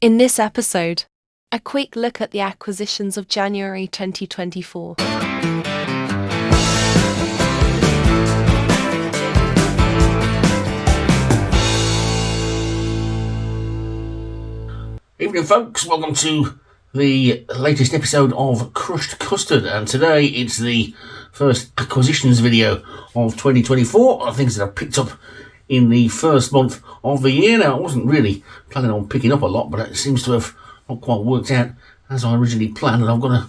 In this episode, a quick look at the acquisitions of January 2024. Evening folks, welcome to the latest episode of Crushed Custard, and today it's the first acquisitions video of 2024, things that I've picked up in the first month of the year. Now, I wasn't really planning on picking up a lot, but it seems to have not quite worked out as I originally planned, and I've got a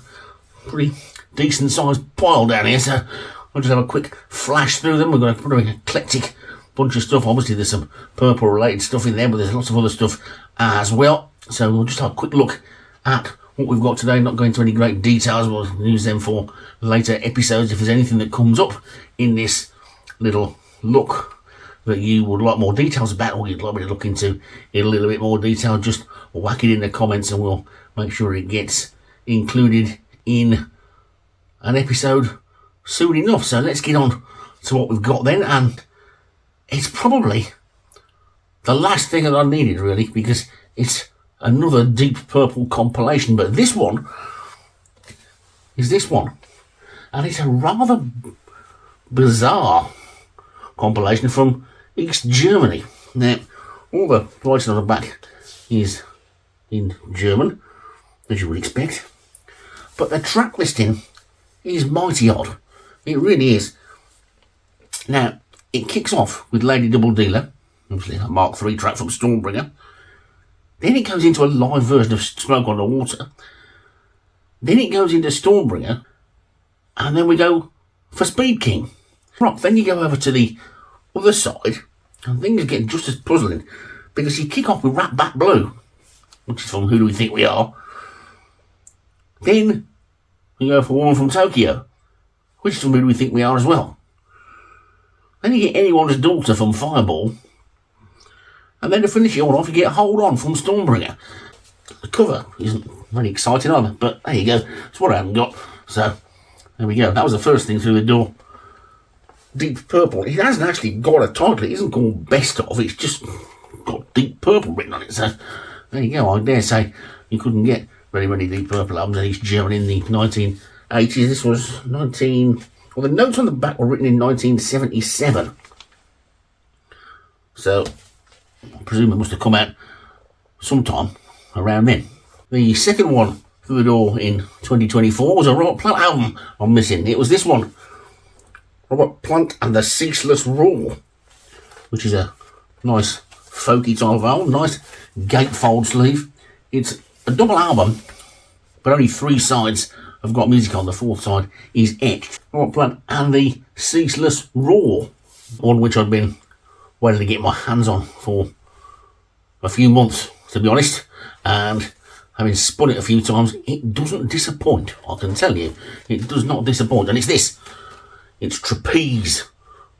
pretty decent sized pile down here, so I'll just have a quick flash through them. We've got a pretty eclectic bunch of stuff. Obviously there's some purple related stuff in there, but there's lots of other stuff as well. So we'll just have a quick look at what we've got today, not go into any great details. We'll use them for later episodes if there's anything that comes up in this little look that you would like more details about, or you'd like me to look into in a little bit more detail. Just whack it in the comments and we'll make sure it gets included in an episode soon enough. So let's get on to what we've got then, and it's probably the last thing that I needed really, because it's another Deep Purple compilation, but this one is this one, and it's a rather bizarre compilation from East Germany. Now, all the writing on the back is in German, as you would expect, but the track listing is mighty odd. It really is. Now, it kicks off with Lady Double Dealer, obviously a Mark III track from Stormbringer. Then it goes into a live version of Smoke on the Water. Then it goes into Stormbringer, and then we go for Speed King. Right, then you go over to the other side, and things get just as puzzling, because you kick off with Rat Bat Blue, which is from Who Do We Think We Are. Then you go for Woman from Tokyo, which is from Who Do We Think We Are as well. Then you get Anyone's Daughter from Fireball. And then to finish it all off, you get Hold On from Stormbringer. The cover isn't very exciting either, but there you go. That's what I haven't got. So, there we go. That was the first thing through the door. Deep Purple. It hasn't actually got a title. It isn't called Best Of. It's just got Deep Purple written on it. So, there you go. I dare say you couldn't get very many Deep Purple albums in East Germany in the 1980s. This was well, the notes on the back were written in 1977. So, I presume it must have come out sometime around then. The second one through the door in 2024 was a Robert Plant album I'm missing. It was this one, Robert Plant and the Ceaseless Roar, which is a nice folky type of album, nice gatefold sleeve. It's a double album, but only 3 sides have got music on. The 4th side is etched. Robert Plant and the Ceaseless Roar, one which I've been waiting to get my hands on for a few months, to be honest, and having spun it a few times, it doesn't disappoint. I can tell you, it does not disappoint. And it's this. It's Trapeze,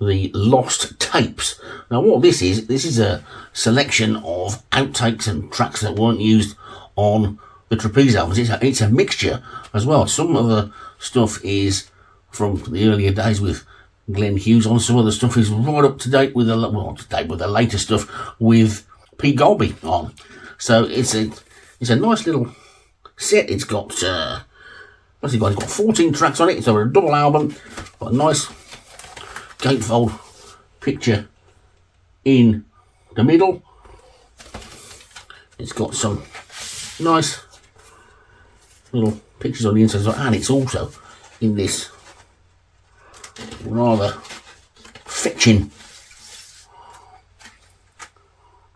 the Lost Tapes. Now, what this is a selection of outtakes and tracks that weren't used on the Trapeze albums. It's a mixture as well. Some of the stuff is from the earlier days with Glenn Hughes on. Some of the stuff is right up to date with the later stuff with Pete Golby on. So it's a nice little set. It's got what's it got? It's got 14 tracks on it. It's a double album. Got a nice gatefold picture in the middle. It's got some nice little pictures on the inside, and it's also in this rather fetching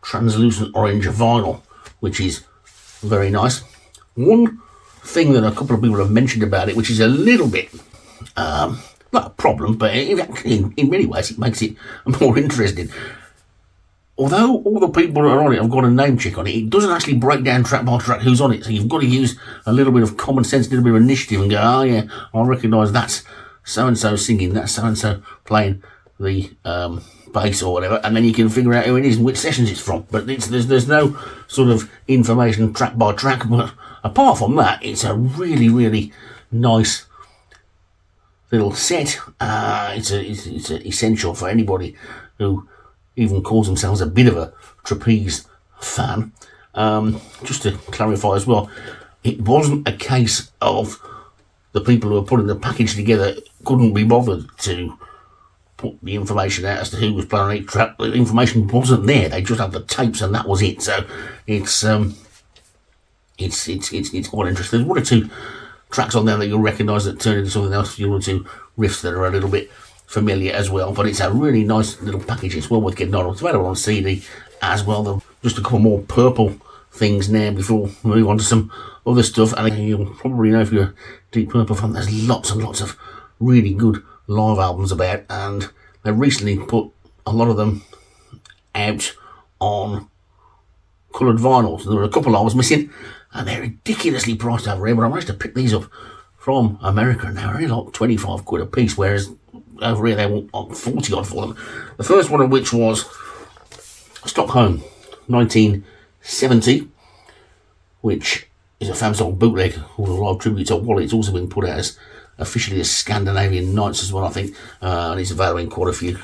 translucent orange vinyl, which is very nice. One thing that a couple of people have mentioned about it, which is a little bit not a problem, but in many ways it makes it more interesting. Although all the people that are on it have got a name check on it, it doesn't actually break down track by track who's on it. So you've got to use a little bit of common sense, a little bit of initiative, and go, oh yeah, I recognise that's so-and-so singing, that's so-and-so playing the bass or whatever, and then you can figure out who it is and which sessions it's from. But there's no sort of information track by track, but apart from that, it's a really, really nice little set. It's essential for anybody who even calls themselves a bit of a Trapeze fan. Just to clarify as well, it wasn't a case of the people who were putting the package together couldn't be bothered to put the information out as to who was playing on each track. The information wasn't there. They just had the tapes and that was it. So it's quite interesting. There's one or two tracks on there that you'll recognise that turn into something else. You'll to riffs that are a little bit familiar as well. But it's a really nice little package. It's well worth getting on. It's available on CD as well. Just a couple more purple things now before we move on to some other stuff. And you'll probably know if you're a Deep Purple fan, there's lots and lots of really good live albums about, and they recently put a lot of them out on coloured vinyls. There were a couple I was missing, and they're ridiculously priced over here, but I managed to pick these up from America, and they were only like 25 quid a piece, whereas over here they want like 40 odd for them. The first one of which was Stockholm 1970, which is a famous old bootleg or a live tribute to Wally. It's also been put out as officially as Scandinavian Nights as well, I think, and it's available in quite a few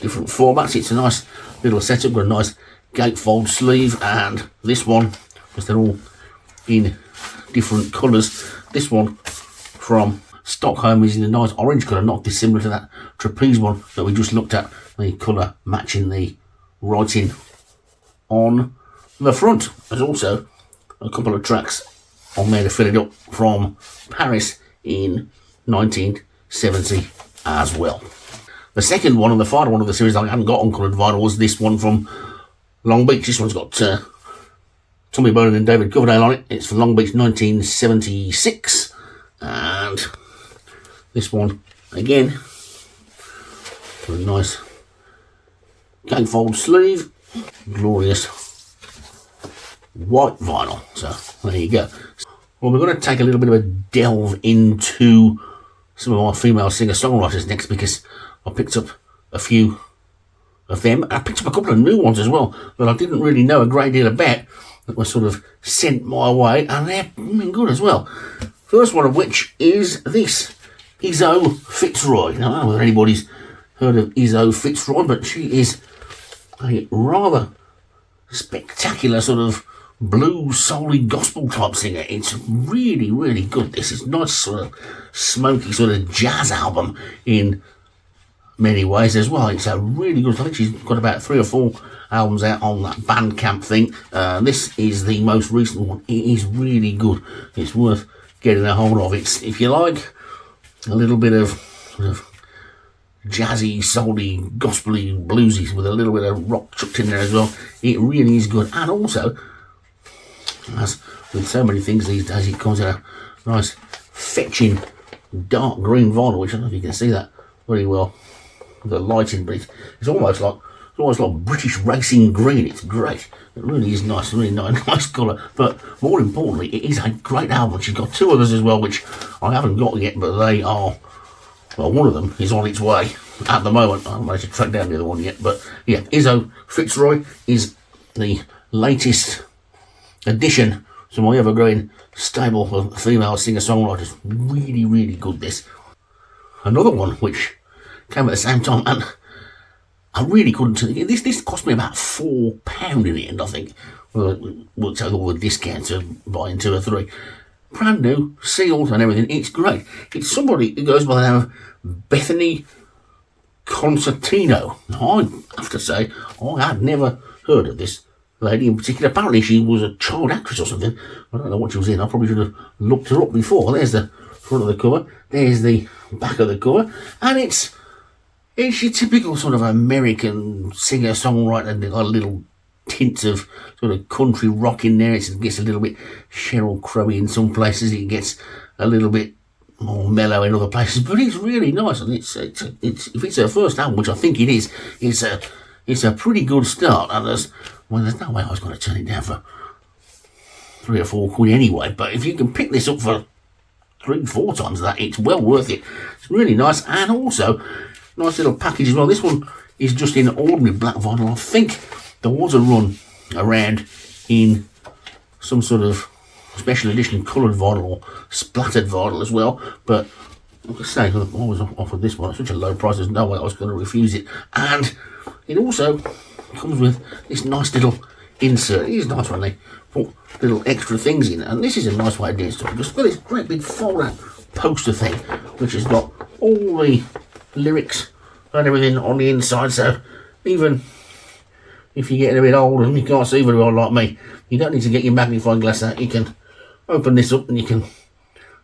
different formats. It's a nice little setup, got a nice gatefold sleeve, and this one, because they're all in different colours, this one from Stockholm is in a nice orange colour, not dissimilar to that Trapeze one that we just looked at, the colour matching the writing on the front. There's also a couple of tracks on there to fill it up from Paris in 1970 as well. The second one and the final one of the series I haven't got on coloured vinyl was this one from Long Beach. This one's got Tommy Bolin and David Coverdale on it. It's from Long Beach 1976, and this one again with a nice gatefold sleeve, glorious white vinyl. So there you go. Well, we're going to take a little bit of a delve into some of our female singer-songwriters next, because I picked up a few of them. I picked up a couple of new ones as well that I didn't really know a great deal about, that were sort of sent my way, and they're good as well. First one of which is this, Izzo Fitzroy. Now, I don't know whether anybody's heard of Izzo Fitzroy, but she is a rather spectacular sort of blues, soul-y, gospel type singer. It's really, really good. This is nice sort of smoky sort of jazz album in many ways as well. It's a really good, I think she's got about 3 or 4 albums out on that Bandcamp thing. This is the most recent one. It is really good. It's worth getting a hold of. It's, if you like a little bit of sort of jazzy, soul-y, gospel-y, bluesy with a little bit of rock chucked in there as well, it really is good. And also, as with so many things these days, it comes in a nice fetching dark green vinyl, which I don't know if you can see that very well with the lighting, but it's almost like British racing green. It's great. It really is nice, really nice colour. But more importantly, it is a great album. She's got 2 others as well, which I haven't got yet, but they are, well, one of them is on its way at the moment. I haven't managed to track down the other one yet, but yeah, Izzo Fitzroy is the latest addition to my ever-growing stable of female singer-songwriters. Really, really good, this. Another one which came at the same time, and I really couldn't. This cost me about £4 in the end, I think. Well, worked out all the discounts of buying 2 or 3. Brand new, sealed and everything. It's great. It's somebody who goes by the name of Bethany Concertino. I have to say, I had never heard of this lady in particular. Apparently she was a child actress or something. I don't know what she was in. I probably should have looked her up before. There's the front of the cover. There's the back of the cover. And it's your typical sort of American singer-songwriter. They've got a little tints of sort of country rock in there. It gets a little bit Sheryl Crow in some places. It gets a little bit more mellow in other places. But it's really nice. And it's if it's her first album, which I think it is, it's a pretty good start. And there's no way I was going to turn it down for 3 or 4 quid anyway. But if you can pick this up for 3-4 times that, it's well worth it. It's really nice, and also nice little package as well. This one is just in ordinary black vinyl. I think there was a run around in some sort of special edition coloured vinyl or splattered vinyl as well. But like I say, I was offered this one at such a low price, there's no way I was going to refuse it. And it also comes with this nice little insert. It is nice when they put little extra things in, and this is a nice way of doing stuff. Just got this great big fold-out poster thing, which has got all the lyrics and everything on the inside, so even if you're getting a bit old and you can't see very well like me, you don't need to get your magnifying glass out. You can open this up and you can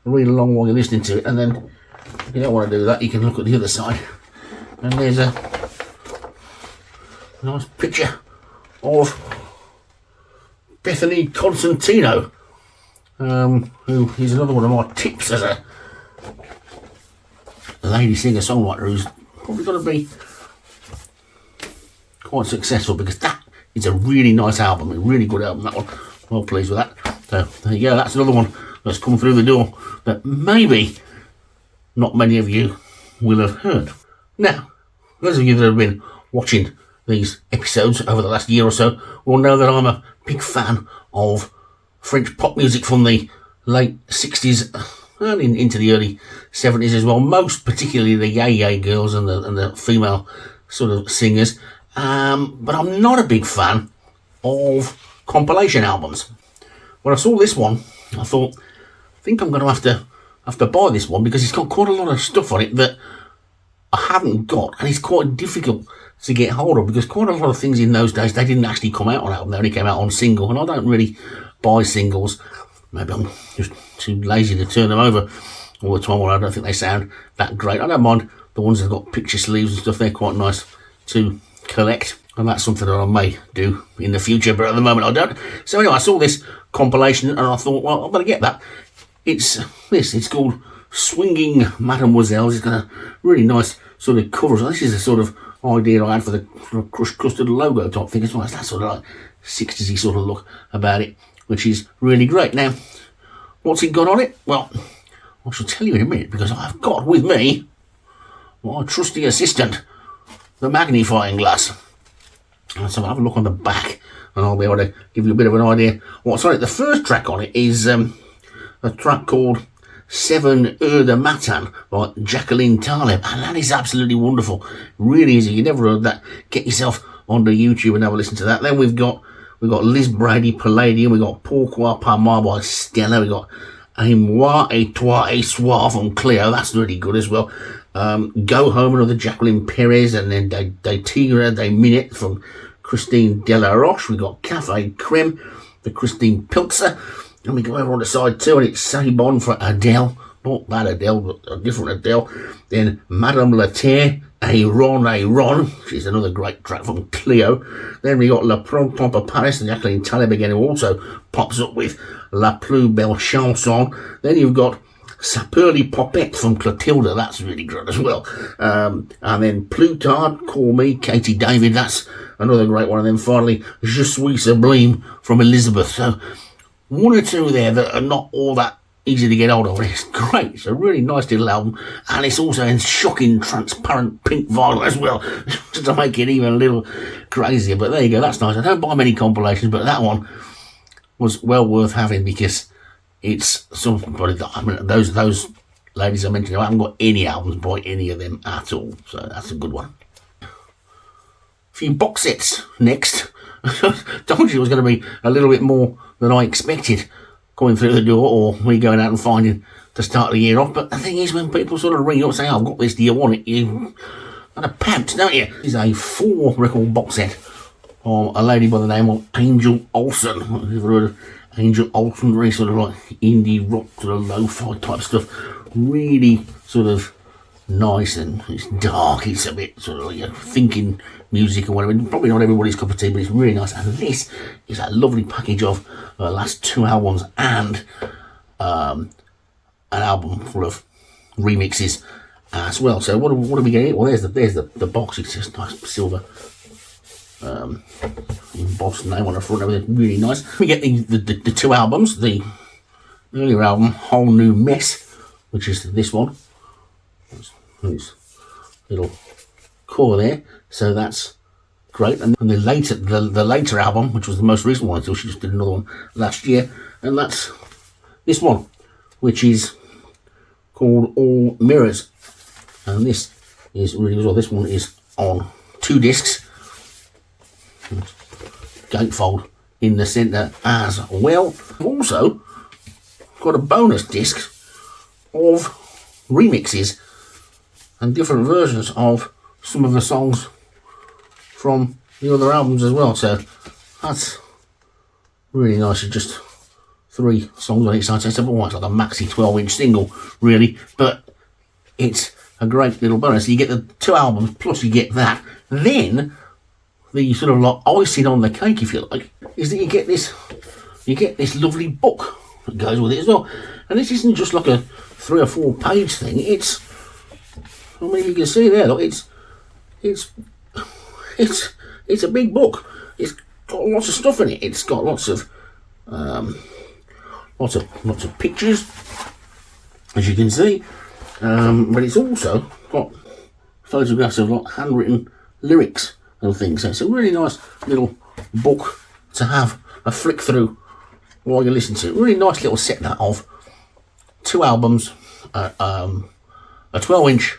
read along while you're listening to it, and then if you don't want to do that, you can look at the other side, and there's a nice picture of Bethany Constantino, who is another one of my tips as a lady singer-songwriter who's probably going to be quite successful, because that is a really nice album, a really good album, that one. Well pleased with that. So there you go, that's another one that's come through the door that maybe not many of you will have heard. Now, those of you that have been watching these episodes over the last year or so will know that I'm a big fan of French pop music from the late 60s and into the early 70s as well, most particularly the yay girls and the female sort of singers, but I'm not a big fan of compilation albums. When I saw this one, I thought, I think I'm going to have to buy this one, because it's got quite a lot of stuff on it that I haven't got, and it's quite difficult to get hold of, because quite a lot of things in those days, they didn't actually come out on album, they only came out on single, and I don't really buy singles. Maybe I'm just too lazy to turn them over all the time, or I don't think they sound that great. I don't mind the ones that have got picture sleeves and stuff, they're quite nice to collect, and that's something that I may do in the future, but at the moment I don't. So anyway, I saw this compilation and I thought, well, I'm going to get that. It's called Swinging Mademoiselles. It's got a really nice sort of cover. So this is the sort of idea I had for the Crushed Custard logo type thing as well. It's that sort of like 60s sort of look about it, which is really great. Now, what's it got on it? Well, I shall tell you in a minute, because I've got with me my trusty assistant, the magnifying glass. And so I'll have a look on the back and I'll be able to give you a bit of an idea what's on it. The first track on it is a track called Seven Heures de Matin by Jacqueline Taleb, and that is absolutely wonderful. Really is. If you never heard that, get yourself onto YouTube and have a listen to that. Then we've got Liz Brady, Palladium. We've got Pourquoi Pas Moi by Stella. We've got Et Moi et Toi et Soir from Cleo. That's really good as well. Go Home, another Jacqueline Perez, and then Des Tigres, Des Minutes from Christine Delaroche. We've got Cafe Creme, the Christine Pilzer. And we go over on the side too, and it's C'est Bon for Adele. Not that Adele, but a different Adele. Then Madame Laterre, A Ron. She's another great track from Cleo. Then we got La Printemps à Paris, and Jacqueline Taleb again, who also pops up with La Plus Belle Chanson. Then you've got Saperli Popette from Clotilde. That's really good as well. And then Plus Tard, Call Me, Katie David. That's another great one. And then finally, Je Suis Sublime from Elizabeth. So one or two there that are not all that easy to get hold of. It's great. It's a really nice little album, and it's also in shocking transparent pink vinyl as well, just to make it even a little crazier. But there you go, that's nice. I don't buy many compilations, but that one was well worth having, because it's somebody that, I mean, those ladies I mentioned, I haven't got any albums by any of them at all, so that's a good one. A few box sets next. Told you it was going to be a little bit more than I expected coming through the door, or me going out and finding to start the year off. But the thing is, when people sort of ring up and say, oh, I've got this, do you want it? You kind of pants, don't you? This is a 4-record box set from a lady by the name of Angel Olsen. Have you ever heard of Angel Olsen? Very sort of like indie rock, sort of lo-fi type stuff. Really sort of nice, and it's dark. It's a bit sort of like thinking music or whatever. Probably not everybody's cup of tea, but it's really nice. And this is a lovely package of last 2 albums and an album full of remixes as well. So what are we getting? Well, there's the box. It's just nice silver embossed name on the front. Everything really nice. We get the 2 albums. The earlier album, Whole New Mess, which is this one. This little core there, so that's great. And the later album, which was the most recent one, until she just did another one last year, and that's this one, which is called All Mirrors, and this is really well. This one is on 2 discs, gatefold in the centre as well. I've also got a bonus disc of remixes and different versions of some of the songs from the other albums as well. So that's really nice. It's just 3 songs on each side. So it's like a maxi 12-inch single, really. But it's a great little bonus. You get the 2 albums, plus you get that. Then the sort of like icing on the cake, if you like, is that you get this lovely book that goes with it as well. And this isn't just like a 3 or 4 page thing. It's, I mean, you can see there, look, it's a big book. It's got lots of stuff in it. It's got lots of pictures, as you can see. But it's also got photographs of like handwritten lyrics and things. So it's a really nice little book to have a flick through while you listen to it. Really nice little set that of 2 albums, a 12-inch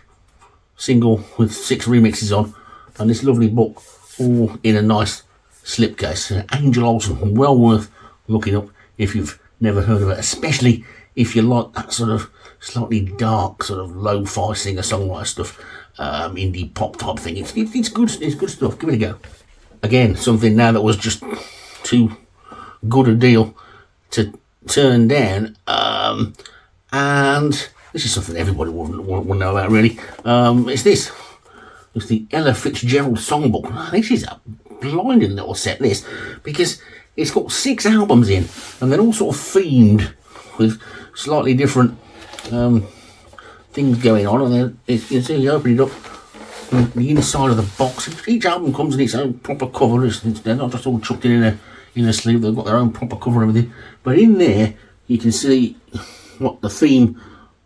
single with 6 remixes on, and this lovely book all in a nice slipcase. Angel Olsen, well worth looking up if you've never heard of it, especially if you like that sort of slightly dark, sort of lo-fi singer-songwriter stuff, indie pop type thing. It's good. It's good stuff. Give it a go. Again, something now that was just too good a deal to turn down, and this is something everybody will know about, really. It's this. It's the Ella Fitzgerald Songbook. This is a blinding little set, this, because it's got 6 albums in, and they're all sort of themed with slightly different things going on. And then you can see, you open it up, and the inside of the box. Each album comes in its own proper cover. They're not just all chucked in a sleeve. They've got their own proper cover and everything. But in there, you can see what the theme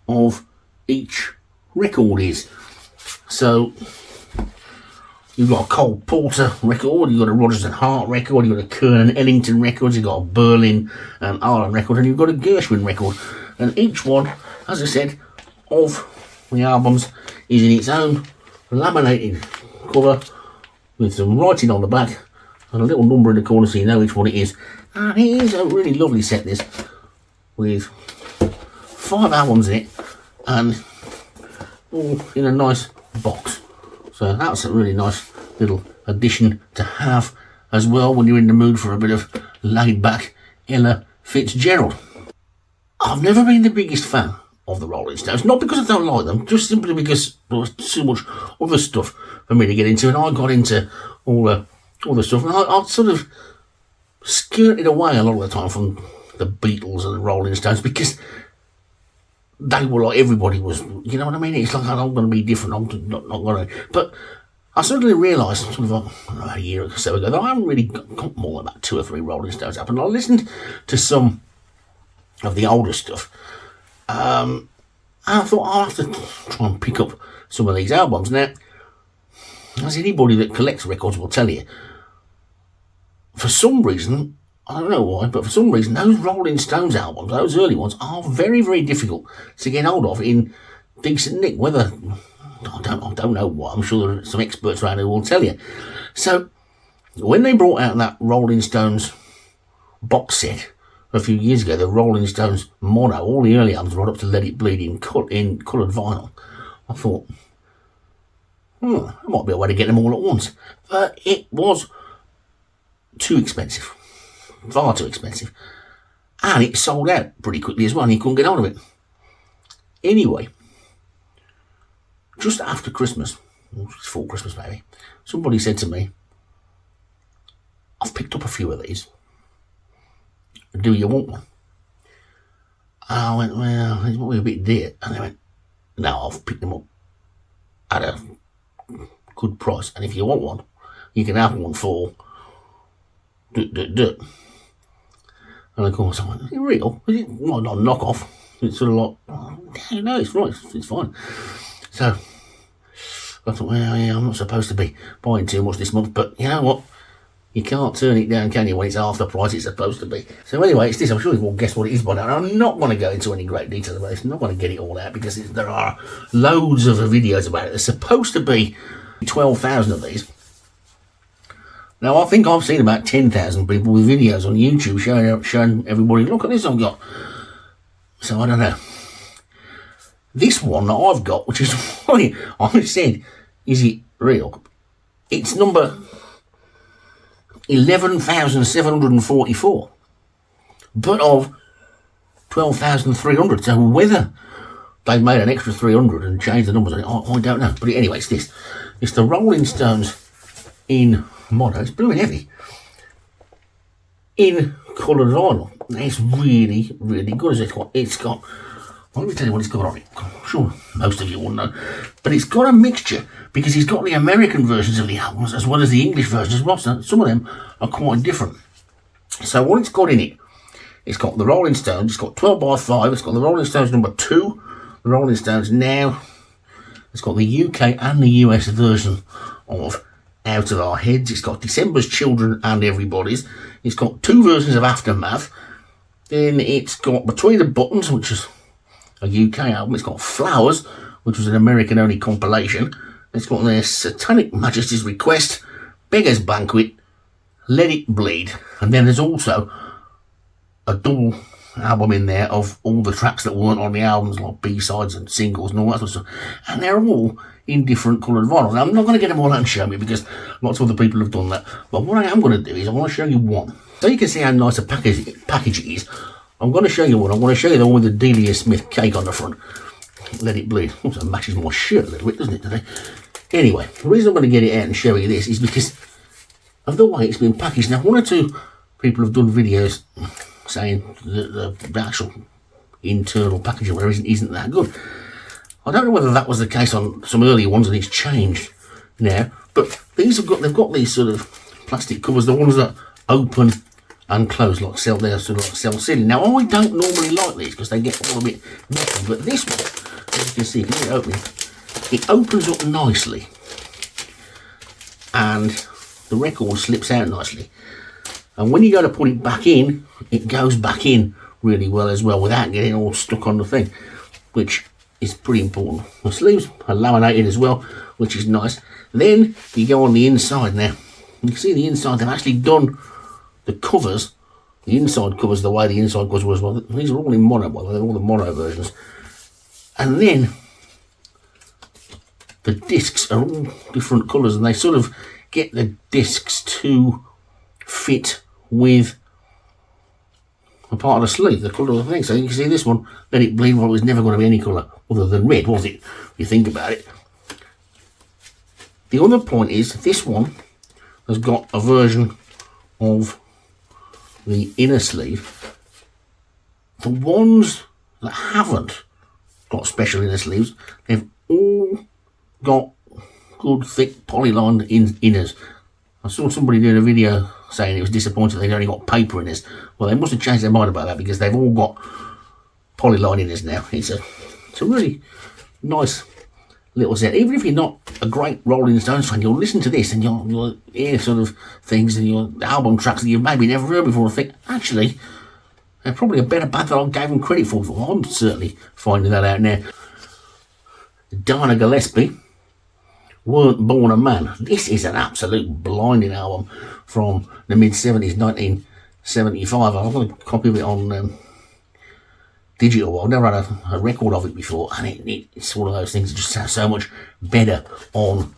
of each record is. So you've got a Cole Porter record, you've got a Rodgers and Hart record, you've got a Kern and Ellington record, you've got a Berlin and Ireland record, and you've got a Gershwin record. And each one, as I said, of the albums is in its own laminated cover with some writing on the back and a little number in the corner so you know which one it is. And it is a really lovely set, this, with 5 albums in it and all in a nice box. So that's a really nice little addition to have as well when you're in the mood for a bit of laid-back Ella Fitzgerald. I've never been the biggest fan of the Rolling Stones, not because I don't like them, just simply because there was too much other stuff for me to get into, and I got into all the stuff, and I sort of skirted away a lot of the time from the Beatles and the Rolling Stones because they were like, everybody was, you know what I mean? It's like, I'm going to be different, I'm not going to. But I suddenly realised, sort of like, a year or so ago, that I haven't really got more than about 2 or 3 Rolling Stones up. And I listened to some of the older stuff. And I thought, I'll have to try and pick up some of these albums. Now, as anybody that collects records will tell you, for some reason, I don't know why, but for some reason, those Rolling Stones albums, those early ones, are very, very difficult to get hold of in decent nick. Whether, I don't know why. I'm sure there are some experts around who will tell you. So, when they brought out that Rolling Stones box set a few years ago, the Rolling Stones mono, all the early albums right up to Let It Bleed in coloured vinyl, I thought, there might be a way to get them all at once. But it was too expensive. Far too expensive. And it sold out pretty quickly as well, and you couldn't get hold of it. Anyway, just after Christmas, before Christmas maybe, somebody said to me, I've picked up a few of these. Do you want one? And I went, well, it's might be a bit dear. And they went, no, I've picked them up at a good price. And if you want one, you can have one for And of course I went, is it real? Is it not a knockoff? It's sort of like, no, it's right, it's fine. So I thought, well, yeah, I'm not supposed to be buying too much this month, but you know what? You can't turn it down, can you, when it's half the price it's supposed to be? So anyway, it's this. I'm sure you've all guessed what it is by now. And I'm not going to go into any great detail about this. I'm not going to get it all out because there are loads of videos about it. There's supposed to be 12,000 of these. Now, I think I've seen about 10,000 people with videos on YouTube showing everybody, look at this I've got. So, I don't know. This one that I've got, which is why I said, is it real? It's number 11,744, but of 12,300. So whether they've made an extra 300 and changed the numbers on it, I don't know. But anyway, it's this. It's the Rolling Stones in mono. It's blue and heavy. In coloured vinyl. It's really, really good. It's got, let me tell you what it's got on it. I'm sure most of you will know. But it's got a mixture, because he's got the American versions of the albums as well as the English versions as well. So some of them are quite different. So what it's got in it, it's got the Rolling Stones, it's got 12 by 5, it's got the Rolling Stones number 2, the Rolling Stones Now, it's got the UK and the US version of Out of Our Heads, it's got December's Children and Everybody's, it's got 2 versions of Aftermath, then it's got Between the Buttons, which is a UK album, it's got Flowers, which was an American only compilation, it's got their Satanic Majesty's Request, Beggar's Banquet, Let It Bleed, and then there's also a double album in there of all the tracks that weren't on the albums, like B-sides and singles and all that sort of stuff. And they're all in different coloured vinyl. Now, I'm not going to get them all out and show you, because lots of other people have done that. But what I am going to do is I want to show you one. So you can see how nice a package it is. I'm going to show you one. I'm going to show you the one with the Delia Smith cake on the front. Let It Bleed. Also matches my shirt a little bit, doesn't it, today? Anyway, the reason I'm going to get it out and show you this is because of the way it's been packaged. Now, 1 or 2 people have done videos saying the actual internal packaging isn't that good. I don't know whether that was the case on some earlier ones and it's changed now, but they've got these sort of plastic covers, the ones that open and close, like self-sealing. Now, I don't normally like these because they get all a bit messy, but this one, as you can see, it opens up nicely and the record slips out nicely. And when you go to put it back in, it goes back in really well as well without getting all stuck on the thing, which is pretty important. The sleeves are laminated as well, which is nice. Then you go on the inside now. You can see the inside, they've actually done the covers, the inside covers the way the inside covers were as well. These are all in mono, by the way, they're all the mono versions. And then the discs are all different colours, and they sort of get the discs to fit with a part of the sleeve, the colour of the thing. So you can see this one, Let It Bleed, well, it was never going to be any colour other than red, was it? If you think about it. The other point is, this one has got a version of the inner sleeve. The ones that haven't got special inner sleeves, they've all got good thick polylined inners. I saw somebody doing a video saying it was disappointing they'd only got paper in this. Well, they must have changed their mind about that, because they've all got polyline in this now. It's a really nice little set. Even if you're not a great Rolling Stones fan, you'll listen to this and you'll hear sort of things and your album tracks that you've maybe never heard before and think, actually, they're probably a better band than I gave them credit for. Well, I'm certainly finding that out now. Dana Gillespie, Weren't Born a Man. This is an absolute blinding album from the mid-70s, 1975. I've got a copy of it on digital. I've never had a record of it before, and it's one of those things that just sounds so much better on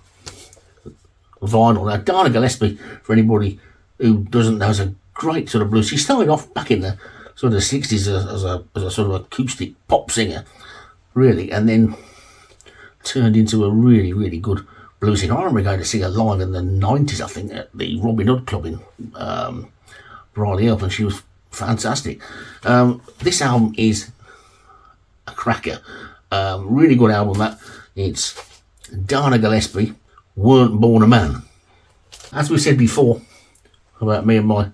vinyl. Now, Dana Gillespie, for anybody who doesn't know, is a great sort of blues. She started off back in the sort of 60s as a sort of acoustic pop singer, really, and then turned into a really, really good blues singer. I remember going to see her live in the 90s, I think, at the Robin Hood Club in Briley Hill, and she was fantastic. This album is a cracker. Really good album, that. It's Dana Gillespie, Weren't Born a Man. As we said before about me and my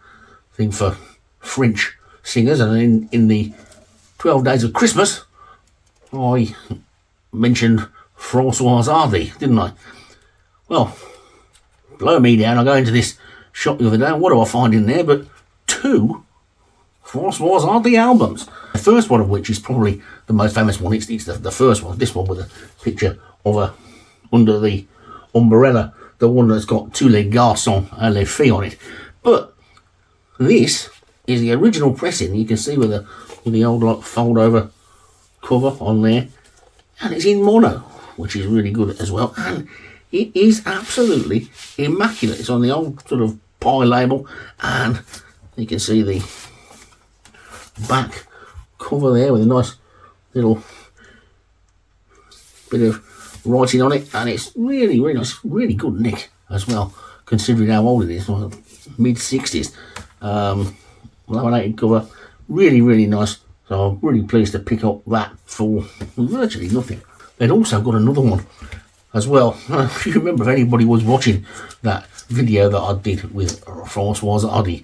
thing for French singers, and in the 12 Days of Christmas, I mentioned Françoise Hardy, didn't I? Well, blow me down. I go into this shop the other day, and what do I find in there but 2 Françoise Hardy albums? The first one of which is probably the most famous one. It's the first one, this one with a picture of her under the umbrella the one that's got Tous les garçons et les filles on it. But this is the original pressing. You can see with the old like fold over cover on there, and it's in mono, which is really good as well, and it is absolutely immaculate. It's on the old sort of pie label, and you can see the back cover there with a nice little bit of writing on it, and it's really, really nice, really good nick as well, considering how old it is, well, mid-60s. Laminated cover, really, really nice. So I'm really pleased to pick up that for virtually nothing. They'd also got another one as well. If you remember, if anybody was watching that video that I did with Françoise Hardy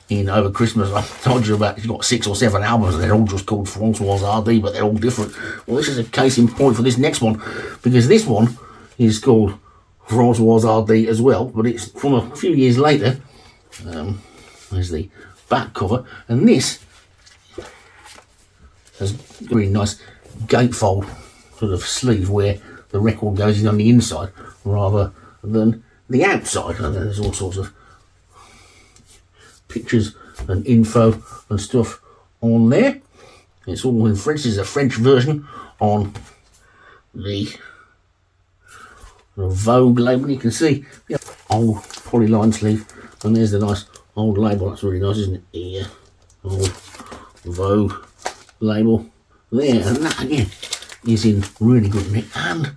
in over Christmas, I told you about, he's got 6 or 7 albums and they're all just called Françoise Hardy, but they're all different. Well, this is a case in point for this next one, because this one is called Françoise Hardy as well, but it's from a few years later. There's the back cover, and this has a really nice gatefold sort of sleeve where the record goes in on the inside rather than the outside, and there's all sorts of pictures and info and stuff on there. It's all in French. There's a French version on the Vogue label. You can see the old polyline sleeve, and there's the nice old label. That's really nice, isn't it? Yeah, old Vogue label there, and that again is in really good nick and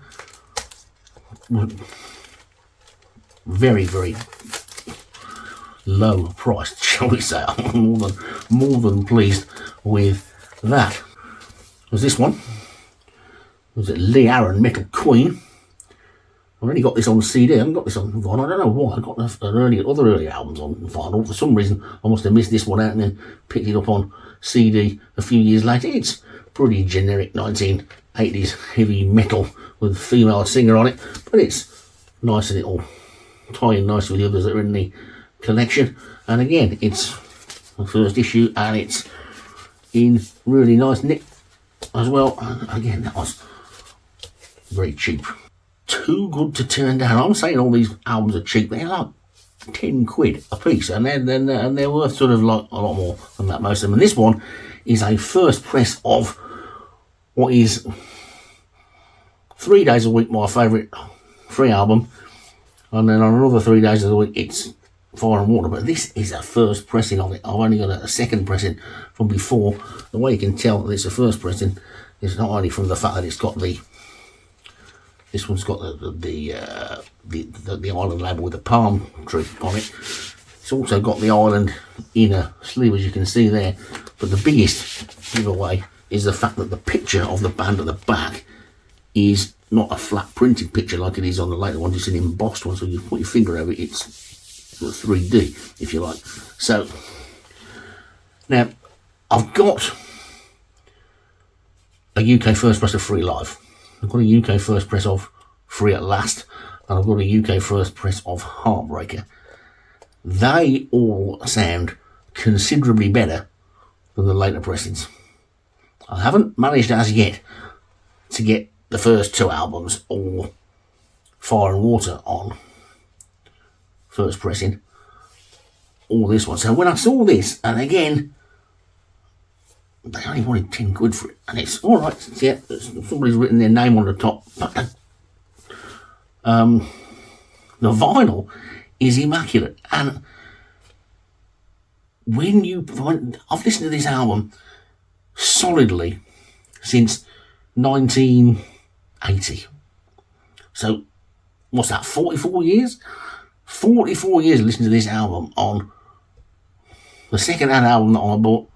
very, very low priced, shall we say. I'm more than pleased with that. Was this one? Was it Lee Aaron Metal Queen? I've only got this on CD. I haven't got this on vinyl. I don't know why. I got other early albums on vinyl. For some reason, I must have missed this one out and then picked it up on CD a few years later. It's pretty generic 1980s heavy metal with a female singer on it, but it's nice and it'll tie in nice with the others that are in the collection. And again, it's the first issue and it's in really nice nick as well. And again, that was very cheap. Too good to turn down. I'm saying all these albums are cheap. They're like 10 quid a piece, and they're worth sort of like a lot more than that, most of them. And this one is a first press of what is 3 days a week my favourite free album, and then on another 3 days of the week it's Fire and Water. But this is a first pressing of it. I've only got a second pressing from before. The way you can tell that it's a first pressing is not only from the fact that it's got this one's got the island label with the palm tree on it. It's also got the island inner sleeve, as you can see there. But the biggest giveaway is the fact that the picture of the band at the back is not a flat printed picture like it is on the later one, it's an embossed one. So you put your finger over it, it's sort of 3D, if you like. So now I've got a UK first press of Free Live. I've got a UK first press of Free at Last, and I've got a UK first press of Heartbreaker. They all sound considerably better than the later pressings. I haven't managed as yet to get the first 2 albums or Fire and Water on first pressing, or this one. So when I saw this, and again, they only wanted 10 quid for it, and it's all right. Yeah, somebody's written their name on the top, but the vinyl is immaculate. And I've listened to this album solidly since 1980. So what's that? 44 years. 44 years of listening to this album on the second-hand album that I bought,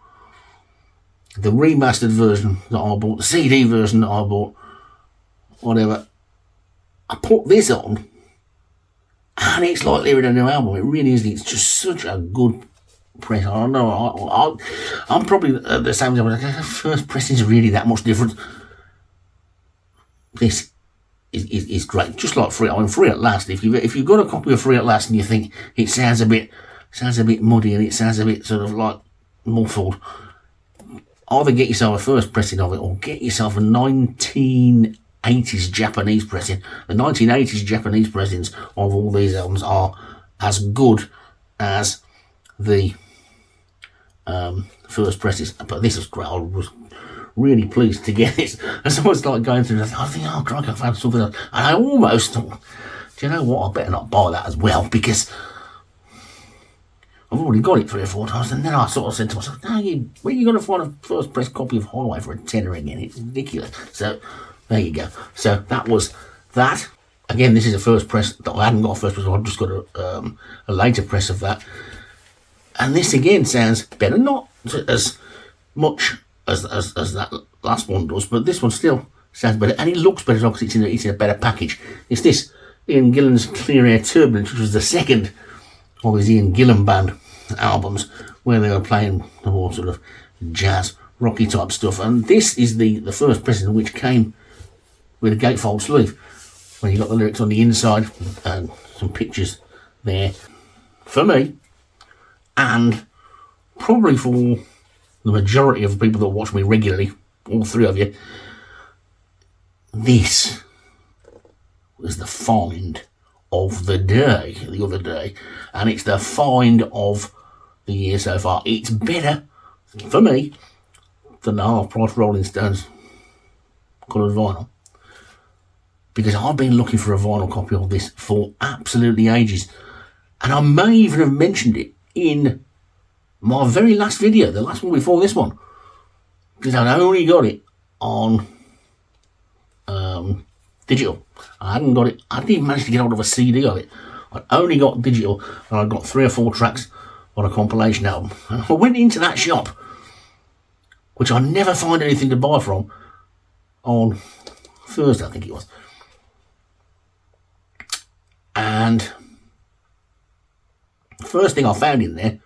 the remastered version that I bought, the CD version that I bought, whatever. I put this on, and it's like hearing a new album. It really is. It's just such a good press. I don't know. I'm probably the same as the first press is really that much different. This is great. Just like Free. I mean, Free at Last. If you've got a copy of Free at Last and you think it sounds a bit muddy and it sounds a bit sort of like muffled, either get yourself a first pressing of it or get yourself a 1980 1980s Japanese pressing. The 1980s Japanese pressings of all these albums are as good as the first presses. But this was great. I was really pleased to get this. As I was like going through, I think, oh, crikey, I found something else. And I almost thought, do you know what? I better not buy that as well, because I've already got it 3 or 4 times. And then I sort of said to myself, no, where are you going to find a first press copy of Highway for a tenner again? It's ridiculous. So there you go. So that was that. Again, this is a first press. I hadn't got a first press. I've just got a later press of that. And this again sounds better, not as much as that last one does, but this one still sounds better, and it looks better because it's in a better package. It's this Ian Gillan's Clear Air Turbulence, which was the second of his Ian Gillan Band albums, where they were playing the more sort of jazz, rocky type stuff. And this is the first pressing, which came with a gatefold sleeve, where you got the lyrics on the inside and some pictures there. For me, and probably for the majority of people that watch me regularly, all 3 of you, this was the find of the day, the other day, and it's the find of the year so far. It's better, for me, than the half-price Rolling Stones coloured vinyl, because I've been looking for a vinyl copy of this for absolutely ages, and I may even have mentioned it in my very last video, the last one before this one, because I only got it on digital. I didn't even manage to get hold of a CD of it. I only got digital, and I got 3 or 4 tracks on a compilation album. And I went into that shop, which I never find anything to buy from, on Thursday, I think it was. And the first thing I found in there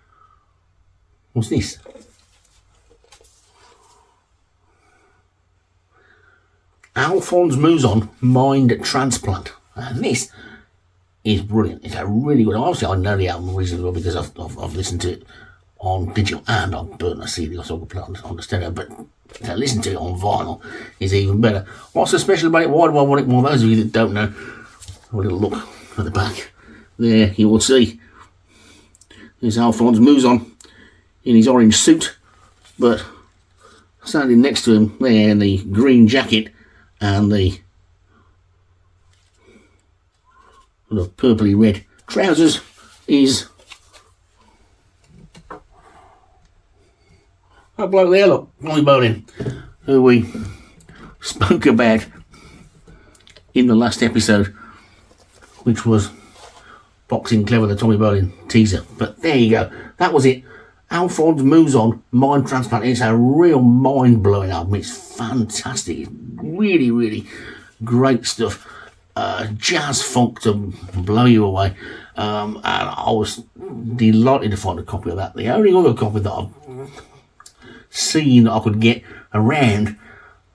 was this. Alphonse Mouzon Mind Transplant. And this is brilliant. It's a really good. Obviously, I know the album reasonably well because I've listened to it on digital, and I've burnt a CD, so I can play it on the stereo. But to listen to it on vinyl is even better. What's so special about it? Why do I want it more? Those of you that don't know, have a little look at the back. There, you will see. There's Alphonse Mouzon in his orange suit, but standing next to him there in the green jacket and the sort of purpley red trousers is that bloke there, look, Tommy Bolin, who we spoke about in the last episode, which was Boxing Clever, the Tommy Bolin teaser. But there you go, that was it. Alphonse Mouzon Mind Transplant. It's a real mind-blowing album. It's fantastic. It's really, really great stuff. Jazz funk to blow you away. And I was delighted to find a copy of that. The only other copy that I've seen that I could get around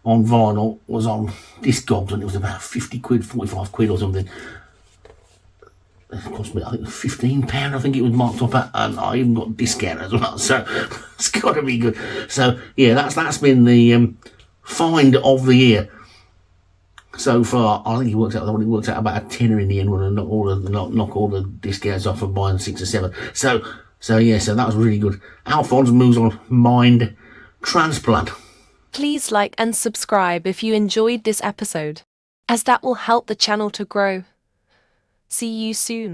on vinyl was on Discogs, and it was about 50 quid, 45 quid or something. It cost me, I think, £15, I think it was marked up at, and I even got a discount as well, so it's got to be good. So, yeah, that's been the find of the year so far. I think it worked out about a tenner in the end when I knock all the discounts off of buying 6 or 7. So that was really good. Alphonse Mouzon Mind Transplant. Please like and subscribe if you enjoyed this episode, as that will help the channel to grow. See you soon.